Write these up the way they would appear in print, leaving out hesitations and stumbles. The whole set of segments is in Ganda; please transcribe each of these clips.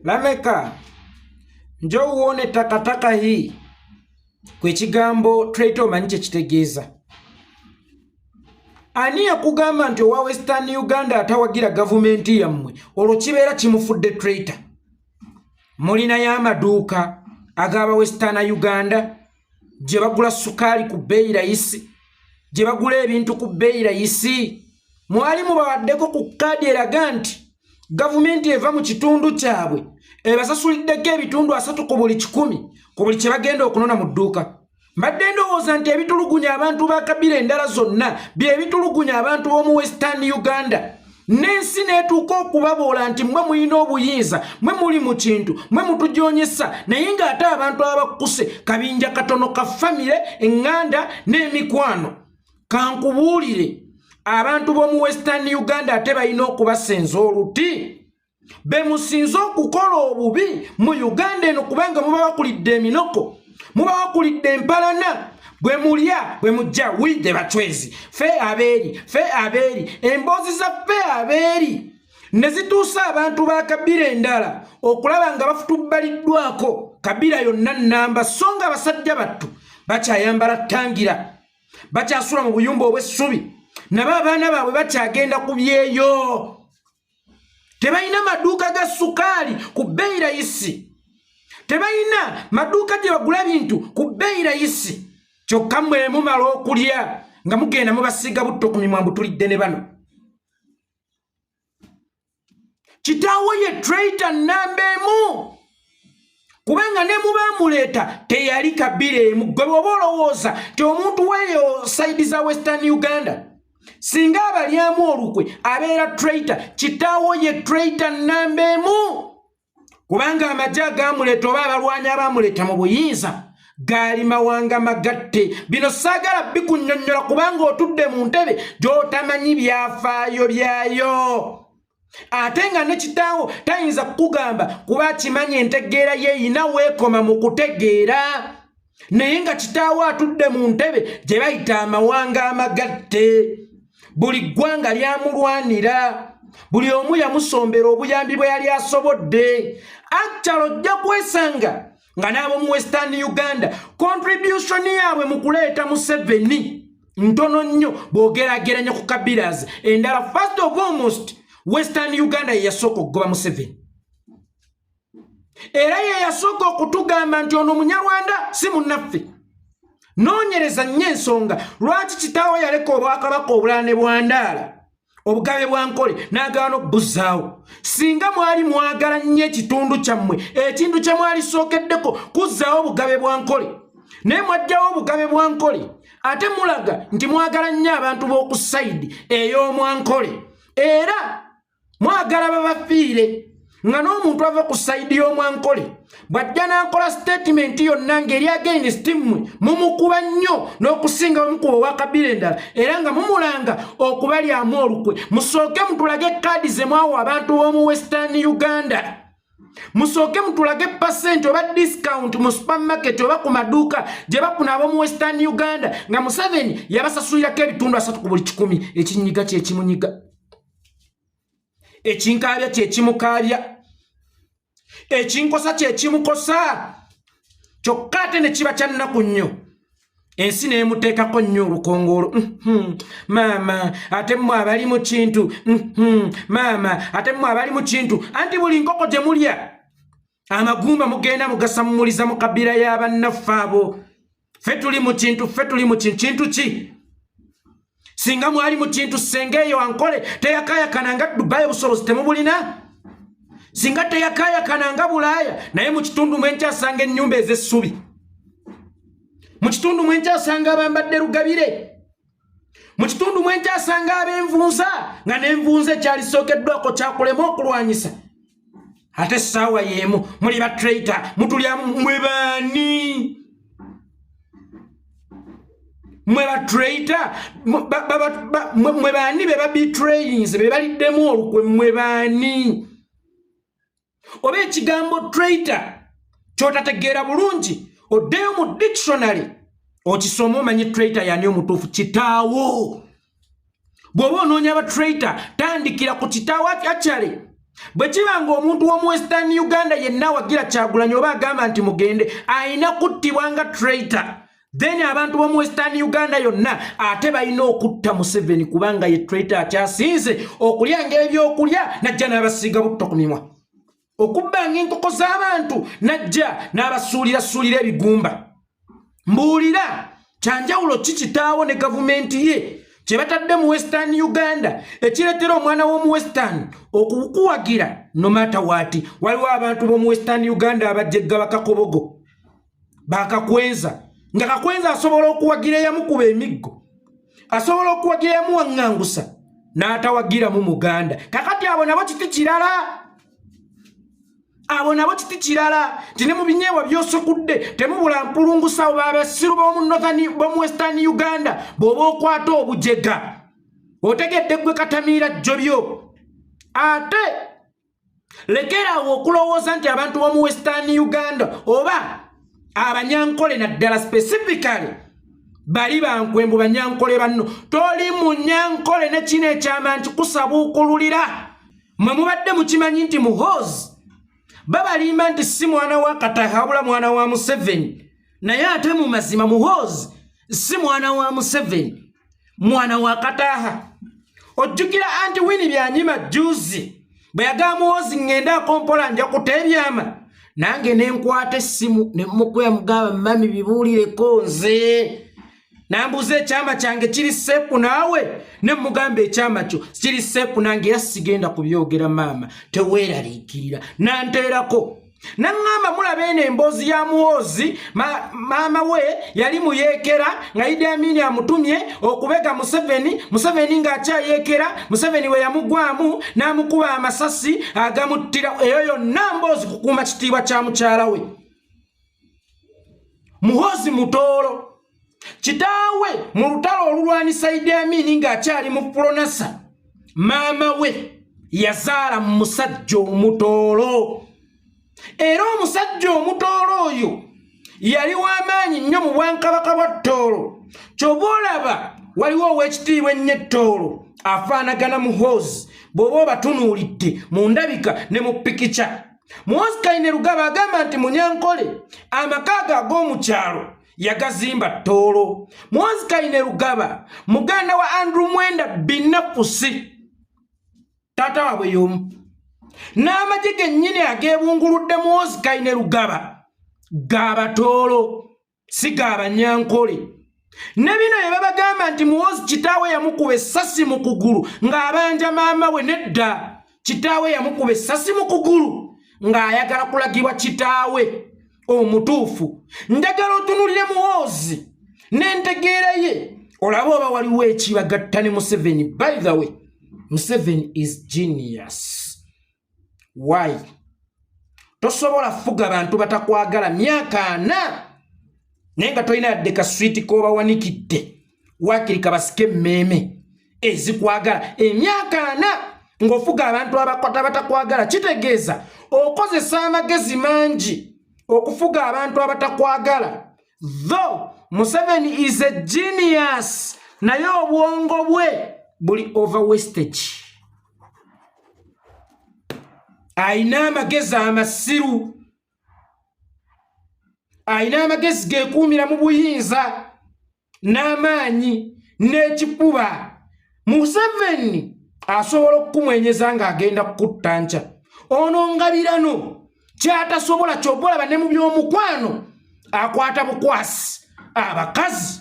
Lameka, njoo uone takataka hii kwe kigambo traitor omanyi kye kitegeeza. Ani yakugamba nti owa Western Uganda atawagira gavumenti yammwe olwo kibeera kimufudde traitor? Mulinayo amaduuka agaba Western Uganda gye bagula sukaali ku bbeeyi rayisi, gye bagula ebintu ku bbeeyi rayisi. Mwali mubawaddeko ku kkaadi eraga nti gavumenti eva mu kitundu kyabwe ebasasuliddeko ebitundu 3 ku buli 100 ku buli kye bagenda okunona mu dduuka. Mbadde ndowooza nti ebitulugunya abantu ba Kabila endala zonna bye bitulugunya abantu b'omu Western Uganda. N'ensi n'etuuka okubaboola nti mmwe mulina obuyinza, mmwe muli mu kintu, mmwe mutujoonyesa, naye ng'ate abantu abakkuse kabinja katono ka famire, eŋŋanda n'emikwano. Kankubuulire, abantu b'omu Western Uganda ate balina okubasenza oluti. Be musinza okukola obubi mu Uganda eno kubanga muba bakulidde eminoko, muba bakulidde empalana, bwe mulya bwe mujja widde bacwezi, fe abeeri, emboozi za fe abeeri ne zituusa abantu ba Kabila endala okulaba nga bafutubbaliddwako Kabila yonna nnamba, so nga abasajja battu bakyayambala ttangira, bakyasula mu buyumba obw'essubi, nabo abaana baabwe bakyagenda ku byeyo. Tebalina maduuka ga sukaali ku bbeeyi rayisi, tebalina maduuka gye bagula bintu ku bbeeyi rayisi. Kyokka mmwe mumala okulya nga mugenda mubasiiga butto ku mimwa mbutulidde ne bano. Kitaawo ye traitor nnamba emu, kubanga ne muba muleeta teyali Kabila emu. Gwe bw'oba olowooza ti omuntu weeyo sayidi za Western Uganda singa abalyamu olukwe abeera traitor, kitaawo ye traitor nnamba emu, kubanga amagye agaamuleeta oba abalwanyi abaamuleeta mu buyinza gaali mawanga magatte. Bino saagala bikunnyonnyola kubanga otudde mu ntebe gy'otamanyi byafaayo byayo. Ate nga ne kitaawo tayinza kukugamba kuba akimanyi entegeera yeeyina weekoma mu kutegeera, naye nga kitaawo atudde mu ntebe gye bayita amawanga amagatte. Buli ggwanga lyamulwanira, buli omu yamusombera obuyambi bwe yali asobodde. Actually ojja kwesanga nga n'ab'omu Western Uganda contribution yaabwe mu kuleeta Museveni ntono nnyo bw'ogerageranya ku Kabilas endala. First of almost Western Uganda ye yasooka okugoba Museveni, era ye yasooka okutugamba nti ono Munyarwanda si munnaffe. Noonyereza nnyo ensonga lwaki kitaawo yaleka obwakabaka obulala ne bwandaala obugabe bwa Nkole n'agaana okubuzzaawo. Singa mwali mwagala nnyo ekitundu kyammwe, ekintu kye mwali sookeddeko kuzzaawo obugabe bwa Nkole, naye mwaggyawo obugabe bwa Nkole ate mulaga nti mwagala nnyo abantu b'oku sayidi ey'omwankole, era mwagala babafiire. Nga n'omuntu ava ku sayidi y'omwankole bw'ajja n'akola statement yonna ng'eri against mmwe mumukuba nnyo n'okusinga bamukuba owa Kabila endala, era nga mumulanga okubalyamu olukwe. Musooke mutulage kaadi ze mwawa abantu b'omu Western Uganda, musooke mutulage percent oba discount mu supermarket oba ku maduuka gye bafuna ab'omu Western Uganda nga Museveni yabasasulirako ebitundu 3 ku buli 100. Ekinyiga kye kimunyiga, ekinkaabya kye kimukaabya, ekinkosa kye kimukosa. Kyokka ate ne kiba kya nnaku nnyo, ensi n'emuteekako nnyo olukongoolo. Maama ate mmwe abali mu kintu, maama ate mmwe abali mu kintu, anti buli nkoko gye mulya amagumba mugenda mugasamumuliza mu Kabila y'abannaffe abo. Ffe tuli mu kintu, ffe tuli mu kintu. Kintu ki? Singa mwali mu kintu ssenga eyo Ankole teyakaayakananga Dubai obusobozi temubulina, singa teyakaayakananga Bulaaya, naye mu kitundu mwe nkyasanga ennyumba ez'essubi, mu kitundu mwe nkyasanga abambadde Rugabire, mu kitundu mwe nkyasanga ab'envunza nga n'envunza ekyalisookeddwako kyakulema okulwanyisa. Ate essaawa y'emu muli ba traitor, mutulyamu. Mwe baani? Mwe ba traitor, mwe baani be babetrayings be baliddemu olukwe? Mwe baani? Oba ekigambo traitor ky'otategeera bulungi oddeyo mu dictionary okisoma omanyi traitor yani omutuufu. Kitaawo. Bw'oba onoonya ba traitor tandikira ku kitaawo akyale bwe kibanga omuntu w'omu Western Uganda yenna wagira Kyagulanyi oba agamba nti mugende ayina kuttibwa nga traitor, then abantu b'omu Western Uganda yonna ate balina okutta Museveni kubanga ye traitor akyasinze okulyanga ebyokulya najja n'abasiiga butto ku mimwa, okubbanga enkoko z'abantu najja n'abasuulira ebigumba. Mbuulira kyanjawulo ki kitaawo ne gavumenti ye kye batadde mu Western Uganda ekireetera omwana w'omu Western okukuwagira no matter what. Waliwo abantu b'omu Western Uganda abajjegga bakakobogo bakakwenza, nga kakwenza asobola okuwagira eyamukuba emiggo, asobola okuwagira eyamuwaŋŋangusa n'atawagira mu Muganda. Kakati abo nabo kiti kirala, abo nabo kiti kirala nti ne mu binyeebwa by'osukudde temubula mpulungusa oba abasiru b'omu Western Uganda bw'oba okwata obujega otegedde gwe katamiira jjobyo. Ate lekerawo okulowooza nti abantu b'omu Western Uganda oba abanyankole naddala specifically bali bankwembu banyankole banno. Toli munyankole ne kino ekyama nkikusabuukululira. Mwe mubadde mukimanyi nti Muhoozi babalimba nti si mwana wa Kataha wabula mwana wa Museveni, naye ate mu mazima Muhoozi si mwana wa Museveni, mwana wa Kataha. Ojjukira anti Winnie Byanyima juzi bwe yagamba Muhoozi ngenda akompola nja kutebyama, nange nenkwata essimu ne mukuya mugamba mami bibuulireko nze. Nambuza ekyama kyange kiri seepu naawe, ne mugamba ekyama kyo kiri seepu nange era sigenda kubyogera maama teweeraliikirira. Nanteerako naŋŋamba mulaba eno emboozi ya Muhoozi maama we yali muyeekera nga Idi Amin amutumye okubega Museveni, Museveni ng'akyayeekera, Museveni we yamugwamu n'amukuba amasasi agamuttira. Eyo yonna mboozi kukuuma kitiibwa kya mukyala we. Muhoozi mutoolo. Kitaawe mu lutalo olulwanisa Idi Amin ng'akyali mu Pulonasa, maama we yazaala musajja omutoolo. Era omusajja omutoolo oyo yali w'amaanyi nnyo mu bwankabaka bwa Tooro. Ky'oba olaba waliwo ow'ekitiibwa ennyo Tooro afaanagana Muhoozi bw'oba obatunuulidde mu ndabika ne mu pikica. Muhoozi Kainerugaba agamba nti Munyankole amaka ag'omu kyalo yagazimba Tooro. Muhoozi Kainerugaba muganda wa Andrew Mwenda Binafusi taata waabwe y'omu. N'amagye gennyini ageebunguludde Muhoozi Kainerugaba g'Abatoolo si g'Abanyankole. Ne bino bye babagamba nti Muhoozi kitaawe yamukuba essasi mu kugulu ng'abanja maama we, nedda. Kitaawe yamukuba essasi mu kugulu ng'ayagala kulagibwa kitaawe omutuufu. Njagala otunulire Muhoozi n'entegeera ye olaba oba waliwo ekibagatta ne Museveni. By the way, Museveni is genius. Why? Tosobola fuga bantu batakwagala myaka 4 naye nga tolina yadde kaswiti k'obawanikidde waakiri kabasike mmeeme ezikwagala emyaka 4 ng'ofuga abantu abatakwagala. Kitegeeza okozesa amagezi mangi okufuga abantu abatakwagala. Though Museveni is a genius, naye obwongo bwe buli over wastage. Aina amagezi amasiru, aina amagezi geekuumira mu buyinza n'amaanyi n'ekikuba. Museveni asobola okukumwenyeza ng'agenda kukutta nca. Ono ngabirano kyatasobola ky'obolaba ne mu by'omukwano akwata bukwasi abakazi.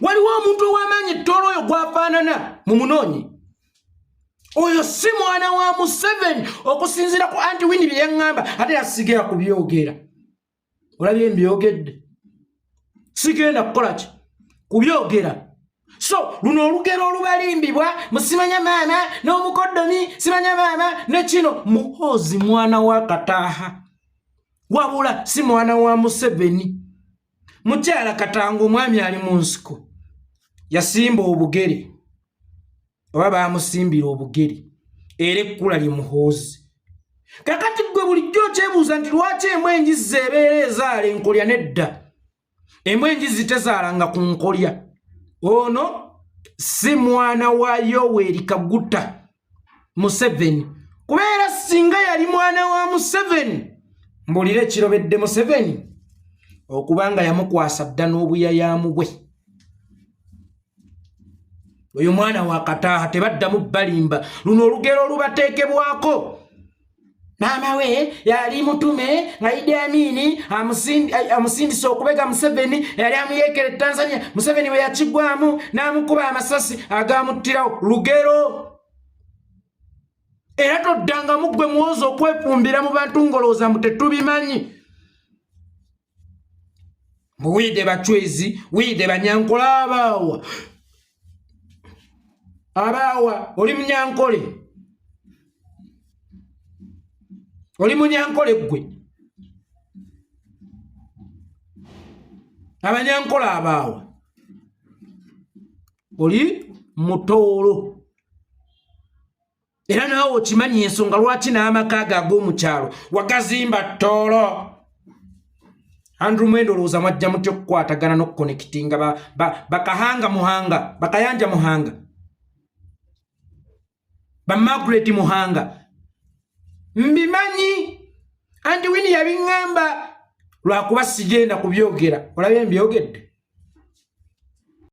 Waliwo omuntu ow'amaanyi Tooro oyo gwafaanana mu munoonyi. Oyo si mwana wa Museveni okusinziira ku anti Winnie bye yaŋŋamba, ate yasigera kubyogera. Olabye mbyogedde, sigenda kukola ki? Kubyogera. So luno olugero olubalimbibwa musimanya maama n'omukoddomi simanya maama ne kino. Muhoozi mwana wa Kataha wabula si mwana wa Museveni. Mukyala Katanga omwami ali mu nsiko yasimba obugere oba bamusimbira obugere era ekkula lye Muhoozi. Kakati gwe bulijjo okyebuuza nti lwaki embwenji zeebeera ezaala enkolya? Nedda, embwenji zitezaalanga ku nkolya. Ono si mwana wa Yoweri Kaguta Museveni kubeera singa yali mwana wa Museveni mbulire ekirobedde Museveni okubanga yamukwasa dda n'obuyayamu bwe oyo mwana wa Kataaha tebaddamu balimba luno olugero olubateekebwako maama we yali mutume nga Idi Amin amusindisa okubega Museveni yali amuyeekera Tanzania Museveni we yakigwamu n'amukuba amasasi agamuttirawo lugero era toddanga mugwe muwozo okwefumbira mu bantu ngolooza mu tetubimanyi Wide Bachwezi wide Banyankole abaawa oli Munyankole oli Munyankole gwe Abanyankole abaawa oli Mutoolo era naawe okimanyi ensonga lwaki n'amaka ag'omukyalo wagazimba Toolo Andrew Mwendo olowooza mwajja mutya okukwatagana n'okukonekitinga bakahanga Muhanga bakayanja Muhanga ba Margaret Muhanga mbimanyi Anti Winnie yabiŋŋamba lwakuba sigenda kubyogera olabye mbyogedde